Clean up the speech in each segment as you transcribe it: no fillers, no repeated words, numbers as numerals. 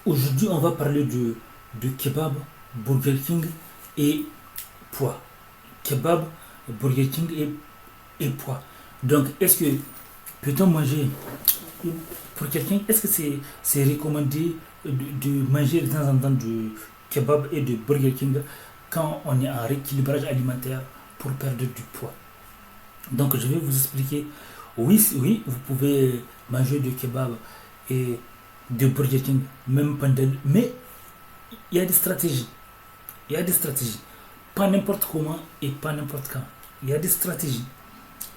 Aujourd'hui, on va parler de kebab, Burger King et poids. Kebab, Burger King et poids. Donc, est-ce que peut-on manger, pour quelqu'un, est-ce que c'est recommandé de manger de temps en temps du kebab et de Burger King quand on est en rééquilibrage alimentaire pour perdre du poids? Donc, je vais vous expliquer. Oui, oui, vous pouvez manger du kebab et de Burger King, même pendant. Mais il y a des stratégies. Il y a des stratégies. Pas n'importe comment et pas n'importe quand. Il y a des stratégies.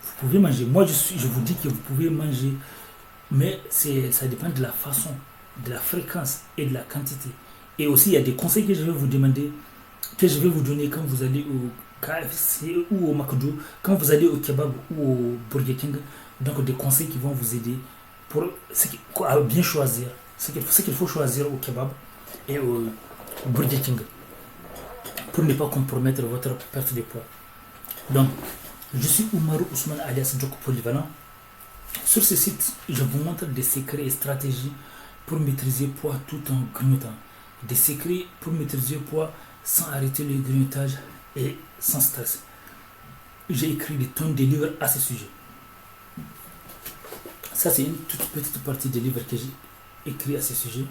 Vous pouvez manger. Moi, je vous dis que vous pouvez manger, mais ça dépend de la façon, de la fréquence et de la quantité. Et aussi, il y a des conseils que je vais vous demander, que je vais vous donner quand vous allez au KFC ou au McDo, quand vous allez au kebab ou au Burger King. Donc, des conseils qui vont vous aider pour à bien choisir ce qu'il faut choisir au kebab et au Burger King pour ne pas compromettre votre perte de poids. Donc, je suis Oumarou Ousmane alias Djoko Polyvalent. Sur ce site, je vous montre des secrets et stratégies pour maîtriser le poids tout en grignotant. Des secrets pour maîtriser le poids sans arrêter le grignotage et sans stress. J'ai écrit des tonnes de livres à ce sujet. Ça, c'est une toute petite partie des livres que j'ai écrit à ce sujet.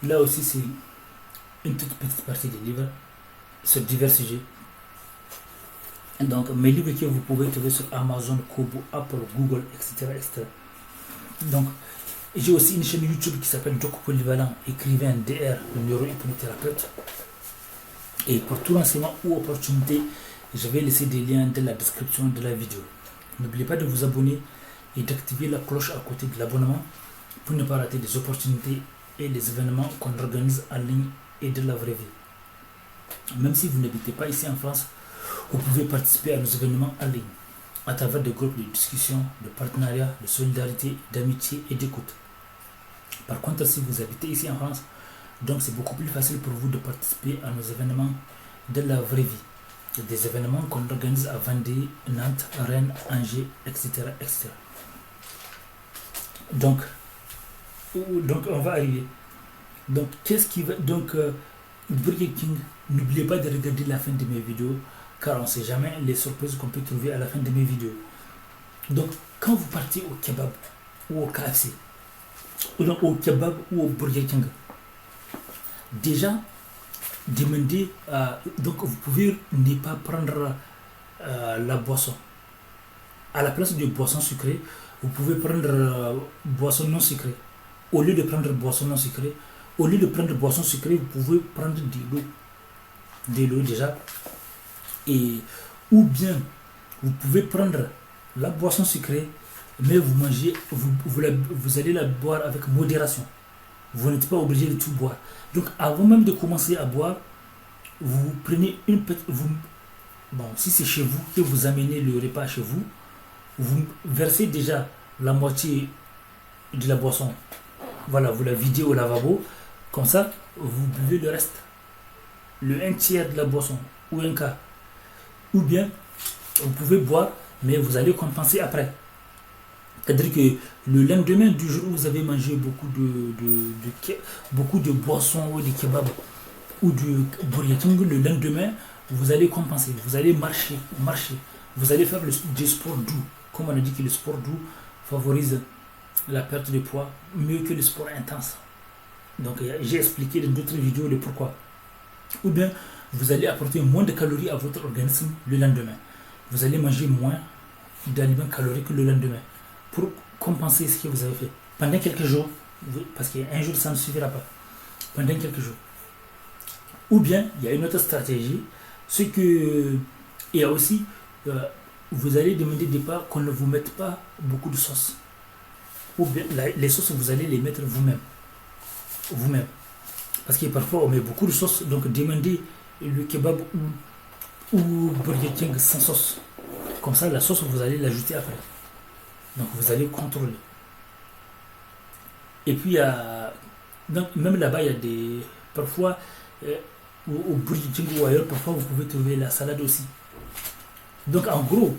Là aussi, c'est une toute petite partie des livres sur divers sujets. Donc, mes livres que vous pouvez trouver sur Amazon, Kobo, Apple, Google, etc. etc. Donc, j'ai aussi une chaîne YouTube qui s'appelle Djoko Polyvalent, écrivain DR, neurohypnothérapeute. Et pour tout renseignement ou opportunité, je vais laisser des liens dans la description de la vidéo. N'oubliez pas de vous abonner et d'activer la cloche à côté de l'abonnement pour ne pas rater des opportunités et les événements qu'on organise en ligne et de la vraie vie. Même si vous n'habitez pas ici en France, vous pouvez participer à nos événements en ligne à travers des groupes de discussion, de partenariat, de solidarité, d'amitié et d'écoute. Par contre, si vous habitez ici en France, donc c'est beaucoup plus facile pour vous de participer à nos événements de la vraie vie. Des événements qu'on organise à Vendée, Nantes, Rennes, Angers, etc. etc. Donc on va arriver. Donc, qu'est-ce qui va. Donc, Burger King, n'oubliez pas de regarder la fin de mes vidéos, car on ne sait jamais les surprises qu'on peut trouver à la fin de mes vidéos. Donc, quand vous partez au kebab ou au KFC, ou donc au kebab ou au Burger King, déjà, demandez. Donc, vous pouvez ne pas prendre la boisson. À la place de boisson sucrée, vous pouvez prendre boisson non sucrée. Au lieu de prendre boisson non sucrée, au lieu de prendre boisson sucrée, vous pouvez prendre de l'eau. De l'eau déjà. Et, ou bien, vous pouvez prendre la boisson sucrée, mais vous mangez, vous allez la boire avec modération. Vous n'êtes pas obligé de tout boire. Donc, avant même de commencer à boire, vous prenez une petite. Bon, si c'est chez vous, que vous amenez le repas chez vous, vous versez déjà la moitié de la boisson. Voilà, vous la videz au lavabo. Comme ça, vous buvez le reste. Le 1/3 de la boisson, ou un quart. Ou bien, vous pouvez boire, mais vous allez compenser après. C'est-à-dire que le lendemain du jour où vous avez mangé beaucoup de boissons ou de kebab ou du Burger King, le lendemain, vous allez compenser. Vous allez marcher. Vous allez faire du sport doux. Comme on a dit que le sport doux favorise la perte de poids mieux que le sport intense. Donc j'ai expliqué dans d'autres vidéos le pourquoi. Ou bien vous allez apporter moins de calories à votre organisme le lendemain. Vous allez manger moins d'aliments caloriques le lendemain pour compenser ce que vous avez fait. Pendant quelques jours, parce qu'un jour ça ne suffira pas. Pendant quelques jours. Ou bien il y a une autre stratégie, c'est que il y a aussi vous allez demander des pas qu'on ne vous mette pas beaucoup de sauce. Ou bien les sauces, vous allez les mettre vous-même. Parce que parfois on met beaucoup de sauce, donc demandez le kebab ou Burger King sans sauce. Comme ça, la sauce, vous allez l'ajouter après. Donc vous allez contrôler. Et puis, donc, même là-bas, il y a des. Parfois, au Burger King ou ailleurs, parfois vous pouvez trouver la salade aussi. Donc en gros,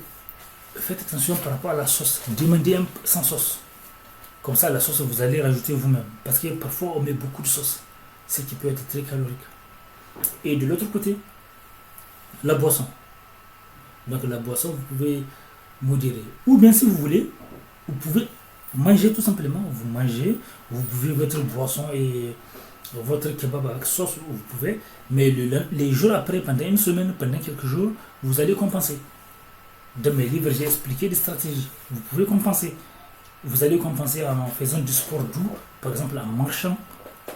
faites attention par rapport à la sauce. Demandez sans sauce. Comme ça, la sauce, vous allez rajouter vous-même. Parce que parfois, on met beaucoup de sauce, ce qui peut être très calorique. Et de l'autre côté, la boisson. Donc la boisson, vous pouvez modérer. Ou bien si vous voulez, vous pouvez manger tout simplement. Vous mangez, vous buvez votre boisson et votre kebab avec sauce, vous pouvez. Mais les jours après, pendant une semaine, pendant quelques jours, vous allez compenser. Dans mes livres, j'ai expliqué des stratégies. Vous pouvez compenser. Vous allez compenser en faisant du sport doux, par exemple en marchant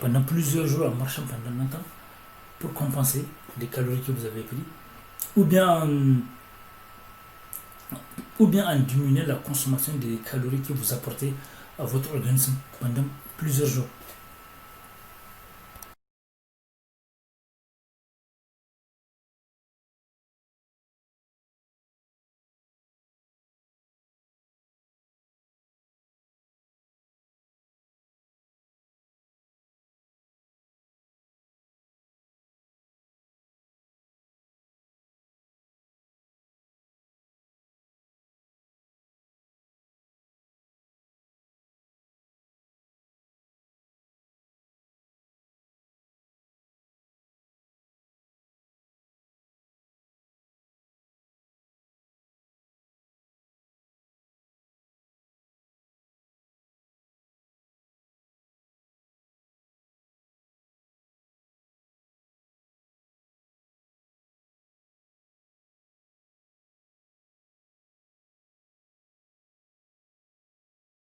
pendant plusieurs jours, en marchant pendant longtemps, pour compenser les calories que vous avez pris, ou bien en diminuant la consommation des calories que vous apportez à votre organisme pendant plusieurs jours.